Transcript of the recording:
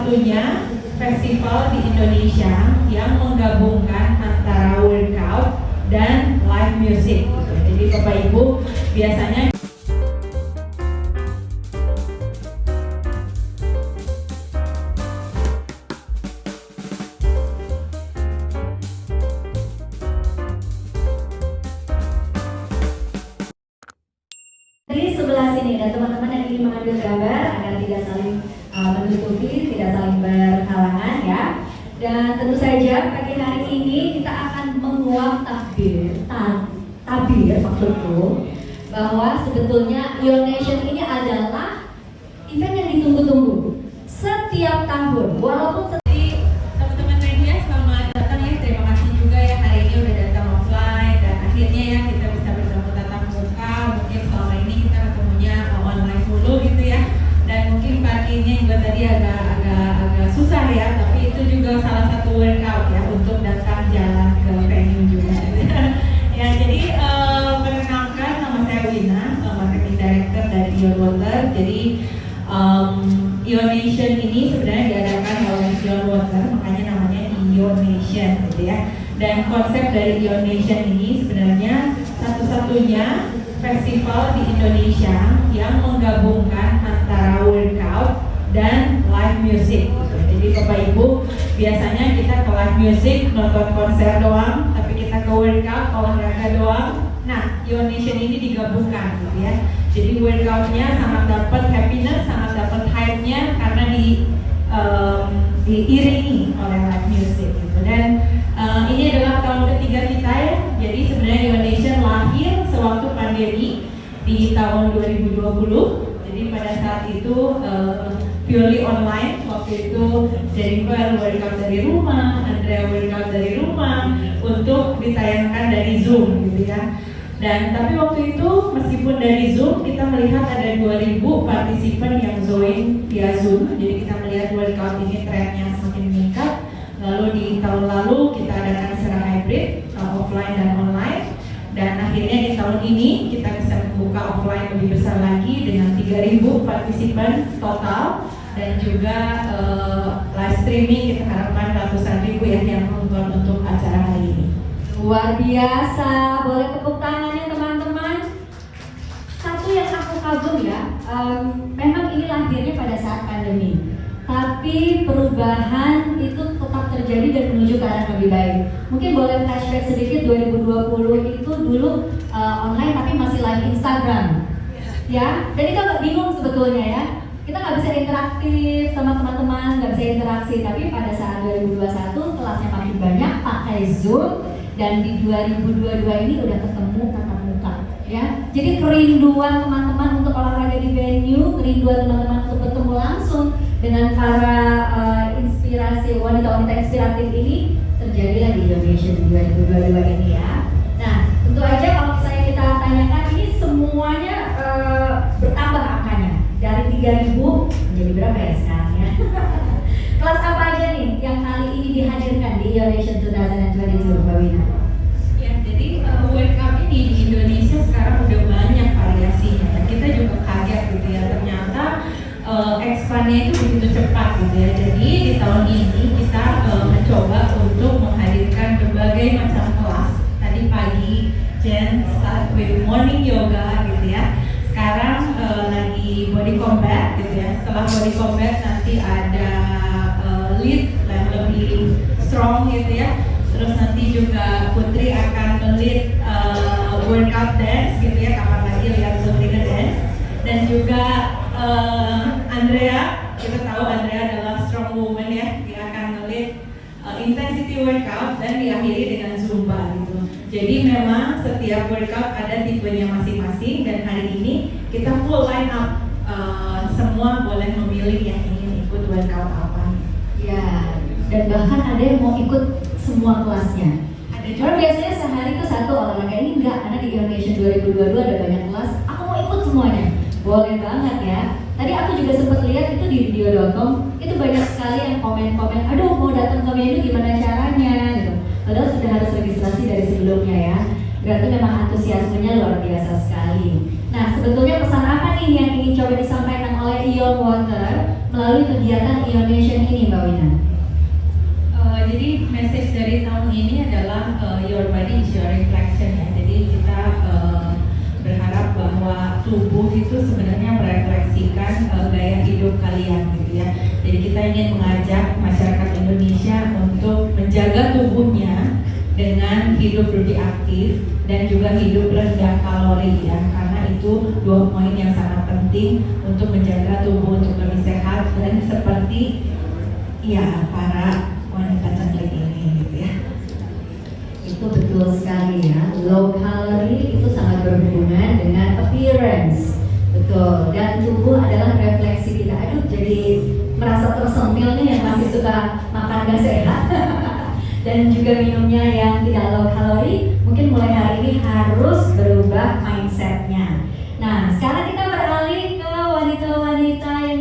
satu-satunya festival di Indonesia yang menggabungkan antara workout dan live music. Jadi Bapak Ibu biasanya di sebelah sini dan teman-teman yang ingin mengambil gambar agar tidak saling menutupi, tidak saling berhalangan ya. Dan tentu saja pagi hari ini kita akan menguak tabir maksudku bahwa sebetulnya Ion Nation ini adalah event yang ditunggu-tunggu setiap tahun. Walaupun teman-teman media selamat datang ya, terima kasih juga ya hari ini udah datang offline dan akhirnya ya kita bisa bertemu tatap muka. Mungkin selama ini kita ketemunya online dulu gitu ya, dan mungkin paginya juga tadi agak susah ya, tapi itu juga salah satu workout ya untuk datang jalan ke venue juga. Ya jadi perkenalkan, nama saya Wina, marketing director dari Ion Water. Jadi Ion Nation ini sebenarnya diadakan oleh Ion Water, makanya namanya Ion Nation gitu ya. Dan konsep dari Ion Nation ini sebenarnya satu-satunya festival di Indonesia yang menggabungkan antara workout dan live music gitu. Jadi Bapak Ibu biasanya kita ke live music nonton konser doang, tapi kita ke workout olahraga doang. Nah, Ion Nation ini digabungkan gitu ya. Jadi workoutnya sangat dapat happiness, sangat dapat hype-nya karena diiringi oleh live music gitu. Dan ini adalah tahun ketiga kita ya. Jadi sebenarnya Ion Nation lahir sewaktu pandemi di tahun 2020. Jadi pada saat itu purely online. Waktu itu Jennifer workout dari rumah, Andrea workout dari rumah untuk ditayangkan dari Zoom gitu ya. Dan tapi waktu itu meskipun dari Zoom kita melihat ada 2000 partisipan yang join via Zoom. Jadi kita melihat workout ini trennya semakin meningkat. Lalu di tahun lalu kita adakan secara hybrid, offline dan online. Dan akhirnya di tahun ini kita bisa membuka offline lebih besar lagi dengan 3000 partisipan total. Dan juga live streaming kita harapkan ratusan ribu ya yang nonton untuk acara hari ini. luar biasa, boleh tepuk tangannya teman-teman. Satu yang aku kagum ya, memang ini lahirnya pada saat pandemi, tapi perubahan itu tetap terjadi dan menuju ke arah lebih baik. Mungkin boleh flashback sedikit, 2020 itu dulu online tapi masih live Instagram ya, dan itu agak bingung sebetulnya ya. Kita nggak bisa interaktif sama teman-teman, nggak bisa interaksi. Tapi pada saat 2021 kelasnya makin banyak pakai Zoom, dan di 2022 ini udah ketemu tatap muka ya. Jadi kerinduan teman-teman untuk olahraga di venue, kerinduan teman-teman untuk bertemu langsung dengan para inspirasi, wanita-wanita inspiratif ini terjadilah di Indonesia di 2022 ini ya. Nah, tentu aja kalau misalnya kita tanyakan ini semuanya bertambah angkanya. Dari 3000 menjadi berapa ya sekarang ya? Kelas apa aja nih yang kali ini dihadirkan di Ion Nation 2022, Mbak Wina? Ya, jadi workout ini di Indonesia sekarang udah banyak variasinya. Kita juga kaget gitu ya, ternyata ekspannya itu begitu cepat gitu ya. Jadi di tahun ini kita mencoba untuk menghadirkan berbagai macam kelas. Tadi pagi Jen start with morning yoga gitu ya. Sekarang lagi body combat gitu ya. Setelah body combat nanti ada lead yang lebih strong gitu ya. Terus nanti juga Putri akan lead workout dance gitu ya. Kapan lagi lihat Putri ke dance. Dan juga Andrea, kita tahu Andrea adalah strong woman ya. Dia akan lead intensity workout dan diakhiri dengan Zumba gitu. Jadi memang setiap workout ada tipenya masing-masing, dan hari ini kita full line up, semua boleh memilih yang ingin ikut workout apa. Ya, dan bahkan ada yang mau ikut semua kelasnya. Ada juga. Orang biasanya sehari itu satu olahraga, ini enggak, karena di Ion Nation 2022 ada banyak kelas. Aku mau ikut semuanya. Boleh banget ya. Tadi aku juga sempat lihat itu di video.com, itu banyak sekali yang komen-komen, aduh mau datang ke venue gimana caranya gitu. Padahal sudah harus registrasi dari sebelumnya ya. Berarti memang antusiasmenya luar biasa sekali. Nah, sebetulnya pesan apa nih yang ingin coba disampaikan oleh Ion Water melalui kegiatan Indonesian ini, Mbak Wina? Jadi message dari tahun ini adalah your body is your reflection ya. Jadi kita berharap bahwa tubuh itu sebenarnya merefleksikan gaya hidup kalian gitu ya. Jadi kita ingin mengajak masyarakat Indonesia untuk menjaga tubuhnya dengan hidup lebih aktif dan juga hidup rendah kalori ya. Karena itu dua poin yang sangat penting untuk menjaga tubuh untuk lebih sehat dan seperti ya para wanita cantik ini gitu ya. Itu betul sekali ya. Low calorie itu sangat berhubungan dengan appearance. Betul. Dan tubuh adalah refleksi kita. Aduh, jadi merasa tersentil nih yang masih suka makan gak sehat. Dan juga minumnya yang tidak low calorie. Mungkin mulai hari ini harus berubah mindsetnya. Nah, sekarang kita beralih ke wanita-wanita yang